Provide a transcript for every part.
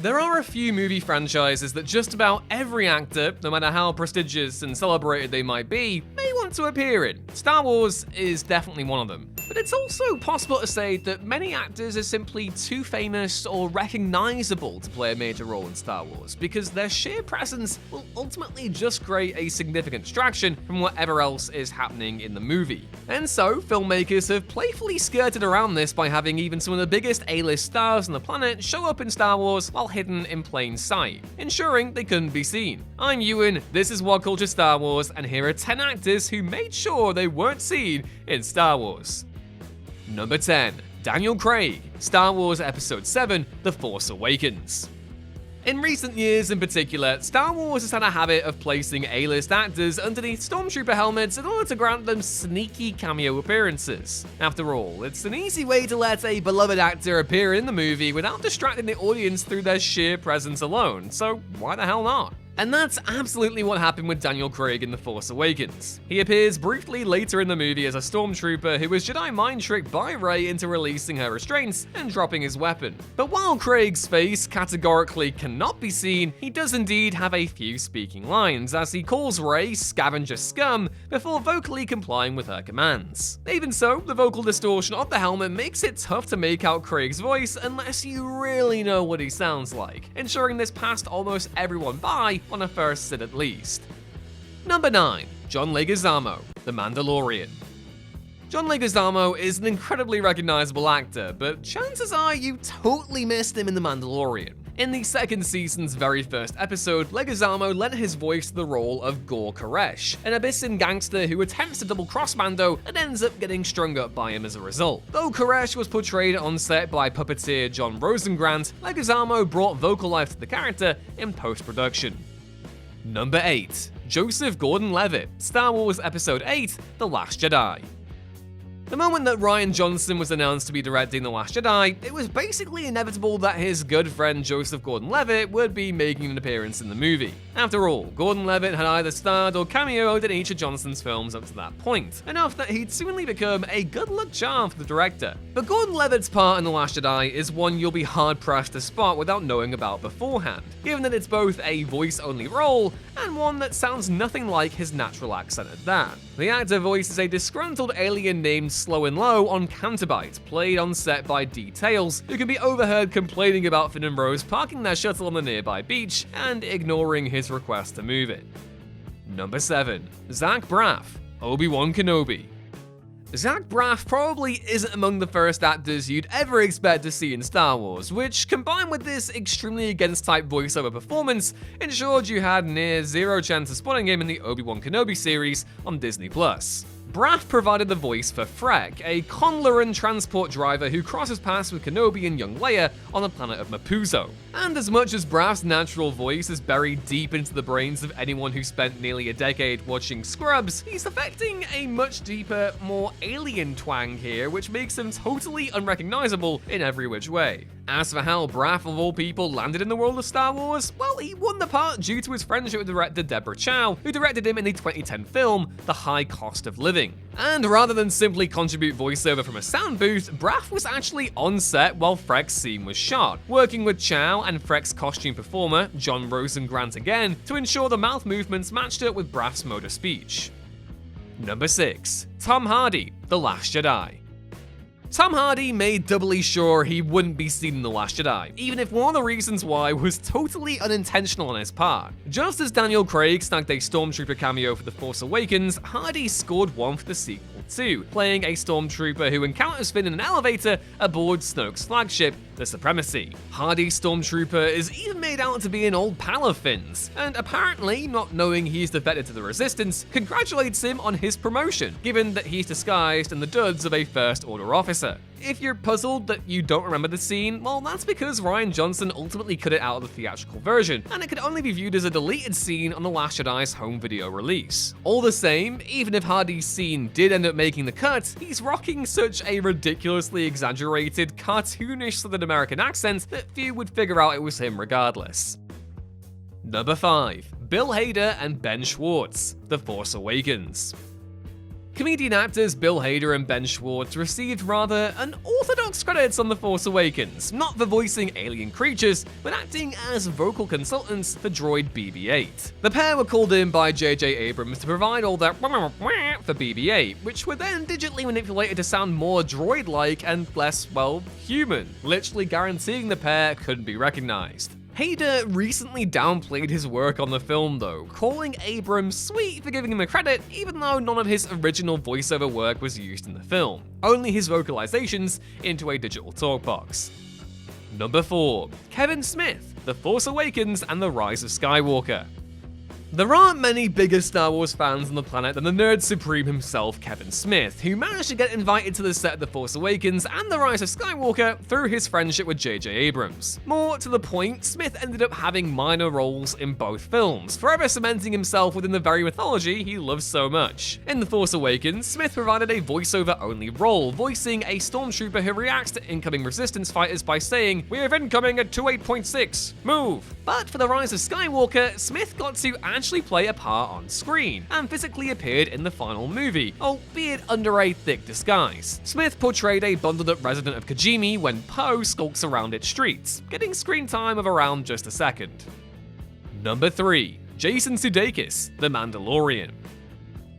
There are a few movie franchises that just about every actor, no matter how prestigious and celebrated they might be, may want to appear in. Star Wars is definitely one of them. But it's also possible to say that many actors are simply too famous or recognizable to play a major role in Star Wars, because their sheer presence will ultimately just create a significant distraction from whatever else is happening in the movie. And so, filmmakers have playfully skirted around this by having even some of the biggest A-list stars on the planet show up in Star Wars while hidden in plain sight, ensuring they couldn't be seen. I'm Ewan, this is What Culture Star Wars, and here are 10 actors who made sure they weren't seen in Star Wars. Number 10. Daniel Craig, Star Wars Episode 7, The Force Awakens. In recent years in particular, Star Wars has had a habit of placing A-list actors underneath Stormtrooper helmets in order to grant them sneaky cameo appearances. After all, it's an easy way to let a beloved actor appear in the movie without distracting the audience through their sheer presence alone, so why the hell not? And that's absolutely what happened with Daniel Craig in The Force Awakens. He appears briefly later in the movie as a stormtrooper who was Jedi mind-tricked by Rey into releasing her restraints and dropping his weapon. But while Craig's face categorically cannot be seen, he does indeed have a few speaking lines as he calls Rey scavenger scum before vocally complying with her commands. Even so, the vocal distortion of the helmet makes it tough to make out Craig's voice unless you really know what he sounds like, ensuring this passed almost everyone by on a first sit at least. Number 9. John Leguizamo, The Mandalorian. John Leguizamo is an incredibly recognizable actor, but chances are you totally missed him in The Mandalorian. In the second season's very first episode, Leguizamo lent his voice to the role of Gor Koresh, an Abyssin gangster who attempts to double-cross Mando and ends up getting strung up by him as a result. Though Koresh was portrayed on set by puppeteer John Rosengrant, Leguizamo brought vocal life to the character in post-production. Number 8. Joseph Gordon-Levitt, Star Wars Episode 8, The Last Jedi. The moment that Rian Johnson was announced to be directing The Last Jedi, it was basically inevitable that his good friend Joseph Gordon-Levitt would be making an appearance in the movie. After all, Gordon-Levitt had either starred or cameoed in each of Johnson's films up to that point, enough that he'd soonly become a good-luck charm for the director. But Gordon-Levitt's part in The Last Jedi is one you'll be hard-pressed to spot without knowing about beforehand, given that it's both a voice-only role and one that sounds nothing like his natural accent at that. The actor voices a disgruntled alien named Slow and Low on Cantabite, played on set by D. Tails, who can be overheard complaining about Finn and Rose parking their shuttle on the nearby beach and ignoring his request to move it. Number 7. Zach Braff, Obi-Wan Kenobi. Zach Braff probably isn't among the first actors you'd ever expect to see in Star Wars, which, combined with this extremely against-type voiceover performance, ensured you had near zero chance of spotting him in the Obi-Wan Kenobi series on Disney+. Braff provided the voice for Freck, a Conluran transport driver who crosses paths with Kenobi and young Leia on the planet of Mapuzo. And as much as Braff's natural voice is buried deep into the brains of anyone who spent nearly a decade watching Scrubs, he's affecting a much deeper, more alien twang here, which makes him totally unrecognizable in every which way. As for how Braff of all people landed in the world of Star Wars, well, he won the part due to his friendship with director Deborah Chow, who directed him in the 2010 film The High Cost of Living. And rather than simply contribute voiceover from a sound booth, Braff was actually on set while Freck's scene was shot, working with Chow and Freck's costume performer, John Rosengrant again, to ensure the mouth movements matched up with Braff's mode of speech. Number 6. Tom Hardy, The Last Jedi. Tom Hardy made doubly sure he wouldn't be seen in The Last Jedi, even if one of the reasons why was totally unintentional on his part. Just as Daniel Craig snagged a Stormtrooper cameo for The Force Awakens, Hardy scored one for the sequel too, playing a Stormtrooper who encounters Finn in an elevator aboard Snoke's flagship, the Supremacy. Hardy's Stormtrooper is even made out to be an old pal of Finn's, and apparently, not knowing he's defected to the Resistance, congratulates him on his promotion, given that he's disguised in the duds of a First Order officer. If you're puzzled that you don't remember the scene, well, that's because Rian Johnson ultimately cut it out of the theatrical version, and it could only be viewed as a deleted scene on The Last Jedi's home video release. All the same, even if Hardy's scene did end up making the cut, he's rocking such a ridiculously exaggerated, cartoonish Southern American accent that few would figure out it was him regardless. Number 5. Bill Hader and Ben Schwartz, The Force Awakens. Comedian actors Bill Hader and Ben Schwartz received rather unorthodox credits on The Force Awakens, not for voicing alien creatures, but acting as vocal consultants for droid BB-8. The pair were called in by J.J. Abrams to provide all that for BB-8, which were then digitally manipulated to sound more droid-like and less, well, human, literally guaranteeing the pair couldn't be recognized. Hader recently downplayed his work on the film though, calling Abrams sweet for giving him a credit even though none of his original voiceover work was used in the film, only his vocalizations into a digital talk box. Number 4. Kevin Smith, The Force Awakens and The Rise of Skywalker. There aren't many bigger Star Wars fans on the planet than the nerd supreme himself, Kevin Smith, who managed to get invited to the set of The Force Awakens and The Rise of Skywalker through his friendship with J.J. Abrams. More to the point, Smith ended up having minor roles in both films, forever cementing himself within the very mythology he loves so much. In The Force Awakens, Smith provided a voiceover-only role, voicing a stormtrooper who reacts to incoming resistance fighters by saying, "We have incoming at 28.6, move!" But for The Rise of Skywalker, Smith got to actually play a part on screen, and physically appeared in the final movie, albeit under a thick disguise. Smith portrayed a bundled-up resident of Kijimi when Poe skulks around its streets, getting screen time of around just a second. Number 3. Jason Sudeikis, The Mandalorian.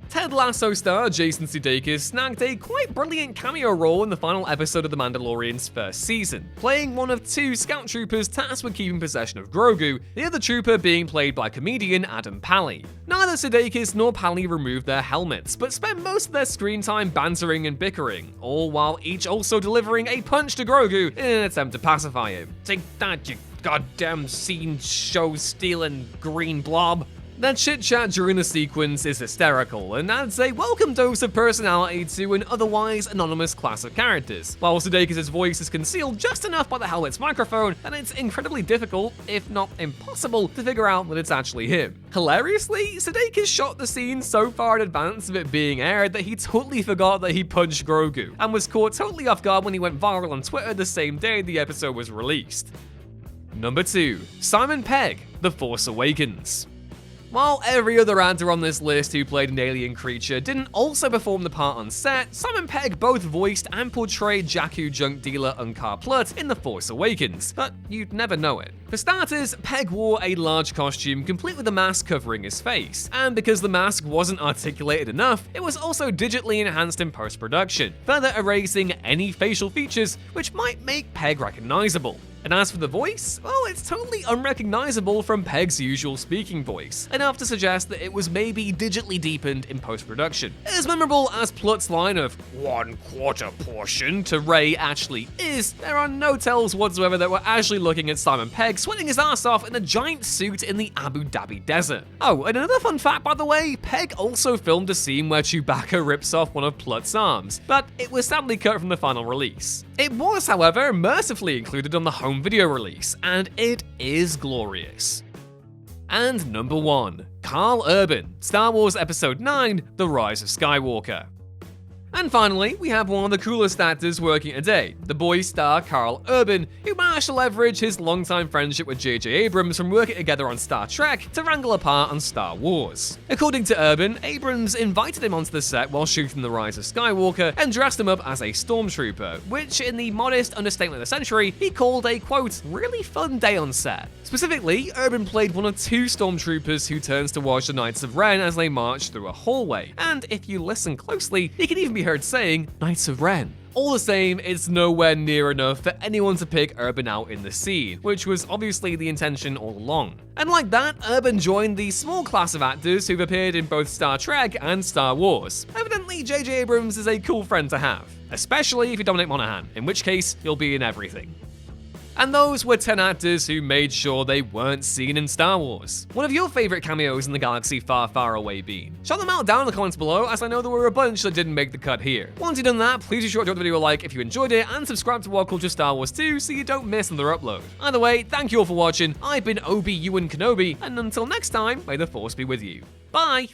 Ted Lasso star Jason Sudeikis snagged a quite brilliant cameo role in the final episode of The Mandalorian's first season, playing one of 2 scout troopers tasked with keeping possession of Grogu, the other trooper being played by comedian Adam Pally. Neither Sudeikis nor Pally removed their helmets, but spent most of their screen time bantering and bickering, all while each also delivering a punch to Grogu in an attempt to pacify him. "Take that, you goddamn scene show stealing green blob." That chit-chat during the sequence is hysterical, and adds a welcome dose of personality to an otherwise anonymous class of characters, while Sudeikis' voice is concealed just enough by the helmet's microphone that it's incredibly difficult, if not impossible, to figure out that it's actually him. Hilariously, Sudeikis shot the scene so far in advance of it being aired that he totally forgot that he punched Grogu, and was caught totally off guard when he went viral on Twitter the same day the episode was released. Number 2. Simon Pegg, The Force Awakens. While every other actor on this list who played an alien creature didn't also perform the part on set, Simon Pegg both voiced and portrayed Jakku junk dealer Unkar Plutt in The Force Awakens, but you'd never know it. For starters, Pegg wore a large costume complete with a mask covering his face, and because the mask wasn't articulated enough, it was also digitally enhanced in post-production, further erasing any facial features which might make Pegg recognizable. And as for the voice, well, it's totally unrecognizable from Pegg's usual speaking voice, enough to suggest that it was maybe digitally deepened in post-production. As memorable as Plutt's line of "1/4 portion" to Rey actually is, there are no tells whatsoever that we're actually looking at Simon Pegg sweating his ass off in a giant suit in the Abu Dhabi desert. Oh, and another fun fact by the way, Pegg also filmed a scene where Chewbacca rips off one of Plutt's arms, but it was sadly cut from the final release. It was, however, mercifully included on the home video release, and it is glorious. And number 1, Karl Urban, Star Wars Episode 9, The Rise of Skywalker. And finally, we have one of the coolest actors working today, the boy star Karl Urban, who managed to leverage his longtime friendship with J.J. Abrams from working together on Star Trek to wrangle a part on Star Wars. According to Urban, Abrams invited him onto the set while shooting The Rise of Skywalker and dressed him up as a stormtrooper, which in the modest understatement of the century, he called a quote, really fun day on set. Specifically, Urban played one of 2 stormtroopers who turns to watch the Knights of Ren as they march through a hallway, and if you listen closely, he can even be heard saying, "Knights of Ren." All the same, it's nowhere near enough for anyone to pick Urban out in the scene, which was obviously the intention all along. And like that, Urban joined the small class of actors who've appeared in both Star Trek and Star Wars. Evidently, J.J. Abrams is a cool friend to have, especially if you're Dominic Monaghan, in which case, you'll be in everything. And those were 10 actors who made sure they weren't seen in Star Wars. What have your favorite cameos in the galaxy far, far away been? Shout them out down in the comments below, as I know there were a bunch that didn't make the cut here. Once you've done that, please be sure to drop the video a like if you enjoyed it, and subscribe to What Culture Star Wars 2 so you don't miss another upload. Either way, thank you all for watching. I've been OBI-WAN KENOBI, and until next time, may the Force be with you. Bye!